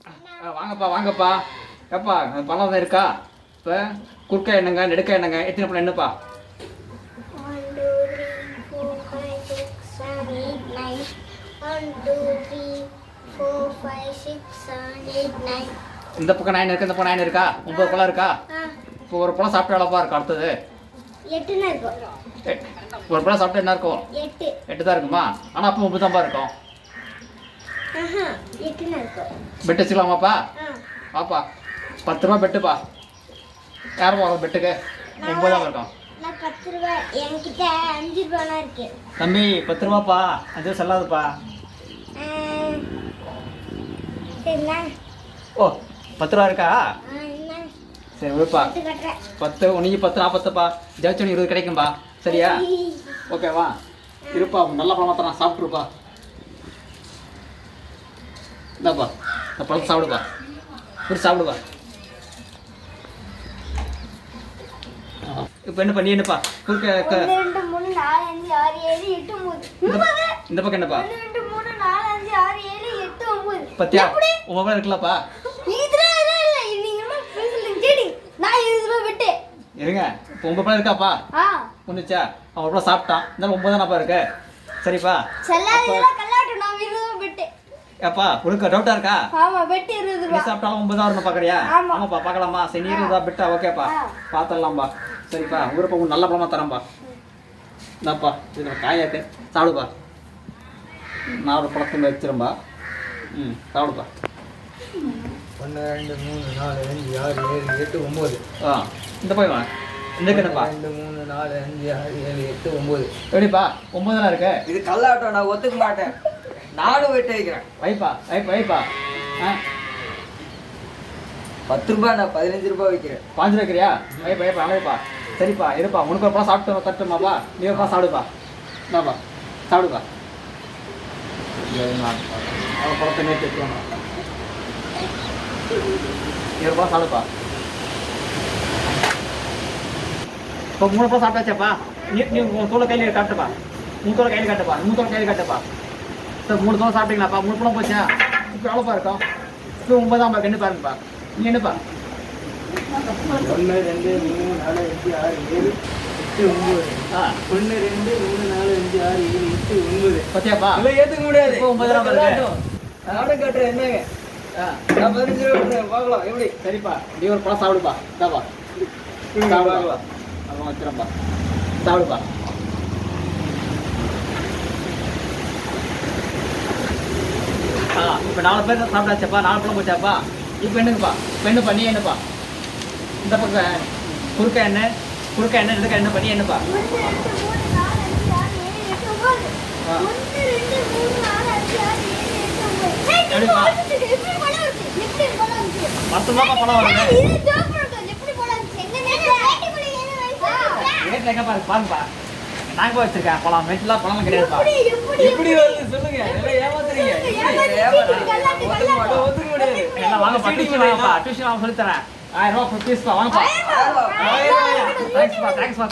வாங்கப்பா வாங்கப்பா. ஏப்பா பழம் தான் இருக்கா? இப்போ குறுக்க என்னங்க நெடுக்க என்னங்க எத்தனை பழம் என்னப்பா? 1 2 3 4 5 6 7 8 9 1 2 3 4 5 6 7 8 9. இந்த பக்கம் 9 இருக்கு, இந்த பக்கம் 9 இருக்கா? 9 பழம் இருக்கா? இப்போ ஒரு பழம் சாப்பிட்டு எவ்வளோப்பா இருக்கும் அடுத்தது? 8 இருக்கும். ஒரு பழம் சாப்பிட்டு என்ன இருக்கும்? 8. 8 தான் இருக்குமா? ஆனால் அப்போ 9 தான்ப்பா இருக்கும். 8 இருக்கும். பெட்டு வச்சுக்கலாமாப்பா? வாப்பா 10 ரூபா பெட்டுப்பா. யாரும் போகிற பெட்டுக்கு 9 தான் இருக்கும். நான் 10 ரூபாய் என்கிட்ட 5 ரூபாய்லாம் இருக்கு. தம்பி 10 ரூபாப்பா, அது செல்லாதுப்பா. சரிண்ணா. ஓ 10 ரூபா இருக்கா? என்ன சரி விடுப்பா. கட்டுறேன். 10 10 4 40ப்பா. ஜெயிச்சு 20 கிடைக்கும்பா. சரியா? ஓகேவா? இருப்பா, நல்ல பழமாக தரேன், சாப்பிட்ருப்பா. இந்தாப்பா இந்த பழத்தை சாப்பிடுப்பா. புரிச்சு சாப்பிடுப்பா. இப்போ என்ன பண்ணி என்னப்பா குறுக்க 1 2 3 4 5 6 7 8 9. இந்த பக்கம் என்னப்பா? 1 2 3 4 5 6 7 8 9. பத்தியா உங்க மேல இருக்கலப்பா. இதுல இல்ல நீங்க என்ன பேசுறீங்க கேடி? நான் 20 ரூபாய் விட்டு. இருங்க, இப்போ உங்க பழம் இருக்காப்பா? ஒன்றுச்சா அவன் எவ்வளோ சாப்பிட்டான், இருந்தாலும் 9 தானப்பா இருக்கு. சரிப்பா. செல்லாதீங்களா கல்லாட்டு நான் 20 ரூபாய் விட்டு. ஏப்பா உனக்கு டவுட்டா இருக்கா? ஆமா வெட்டி 20 நீ ரூபாய். சாப்பிட்டாலும் 9 தான் வரணும் பார்க்குறியா? ஆமா. ஆமாப்பா பார்க்கலாமா? சரி 20 ரூபா பெட்டா? ஓகேப்பா பார்த்துடலாம்ப்பா. சரிப்பா ஊரப்பா உங்களுக்கு நல்ல பழமாக தரேன்ப்பா. இந்தாப்பா இதில் காயாக்கு சாப்பிடுப்பா. 4 பழத்தை வச்சிரும்பா. சாப்பிடுப்பா. 1 2 3 4 5 6 7 8 9. இந்த போய் வா. இந்த என்னப்பா? 2 3 4 5 6 7 8 9. எப்படிப்பா 9 தான் இருக்கு? இது கல்லாட்டம், நான் ஒத்துக்க மாட்டேன். நானும் வெட்டி வைக்கிறேன். வைப்பா வைப்பா. 10 ரூபாய், நான் 15 ரூபாய் வைக்கிறேன். 5 வைக்கிறியா? வைப்பா அழைப்பா. சரிப்பா இருப்பா, உனக்கு ஒரு பழம் சாப்பிட்டு தட்டுமாப்பா. நீ ஒரு பழம் சாப்பிடுப்பா. இந்தாப்பா சாப்பிடுப்பா. அவன் பழத்தை நேற்று வச்சுக்கோங்க. நீ ஒரு பழம் சாப்பிடுப்பா. இப்போ 3 பழம் சாப்பிட்டாச்சேப்பா. நீ உன் தோலை கையில் காட்டுப்பா. 3 தோலை கையில் காட்டுப்பா. 3 தோலை கையில் காட்டுப்பா. இப்போ 3 தோலை சாப்பிட்டீங்களாப்பா? 3 பழம் போச்சா? இப்போ எவ்வளோப்பா இருக்கும்? இப்போ 9 தான் என்ன பாருங்கப்பா. நீ என்னப்பா? 1 2 3 4 5 6 7 8 9. 1 2 3 4 5 6 7 8 9. பத்தியாப்பா? இல்லை ஏற்றுக்க முடியாது. இப்போ 9 தான் வருது. நானும் கட்டுறேன். என்னங்க நான் 15 ரூபாய் விட்டுறேன். பார்க்கலாம் எப்படி. சரிப்பா நீ ஒரு பழம் சாப்பிடுப்பா. இதாப்பா சாப்பிடுப்பா. அப்புறம் வச்சிடப்பா. சாப்பிடுப்பா. இப்போ 4 பேர் சாப்பிட்டாச்சப்பா. 4 பழம் போச்சாப்பா. இப்போ என்னங்கப்பா? இப்போ என்னப்பா நீ என்னப்பா? இந்த பக்கம் குறுக்க எண்ணெய் இதுக்கு என்ன பண்ணி என்னப்பா? 1 2 3 4 5 6 7 8 9. 1 2 3 4 5 6 7 8 9. எப்படிப்பா? எப்படி பழம் இருக்கு? எப்படி பழம் இருக்கு? மொத்தமாக பழம் வருது. இது ஜோக் பழம். எப்படி பழம் இருக்கு? எங்க வேட்டி புடி என்ன வயசு? வீட்டில் எங்கப்பா பாருங்கப்பா. நாங்கள் போய் வச்சிருக்கேன் பழம். வீட்டில் பழம் கிடையாதுப்பா. எப்படி வருது சொல்லுங்க. எல்லாம் ஏமாத்துறீங்க. ஒத்துக்க மாட்டேன். ஒத்துக்க முடியாது. எல்லாம் வாங்கப்பா. டியூஷன் வாங்கப்பா. டியூஷன் வாங்க சொல்லித்தரேன். 1000 ரூபா ஃபீஸ்ப்பா. வாங்கப்பா.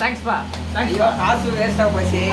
தேங்க்ஸ்ப்பா. ஐயோ, காசு வேஸ்டா போச்சு.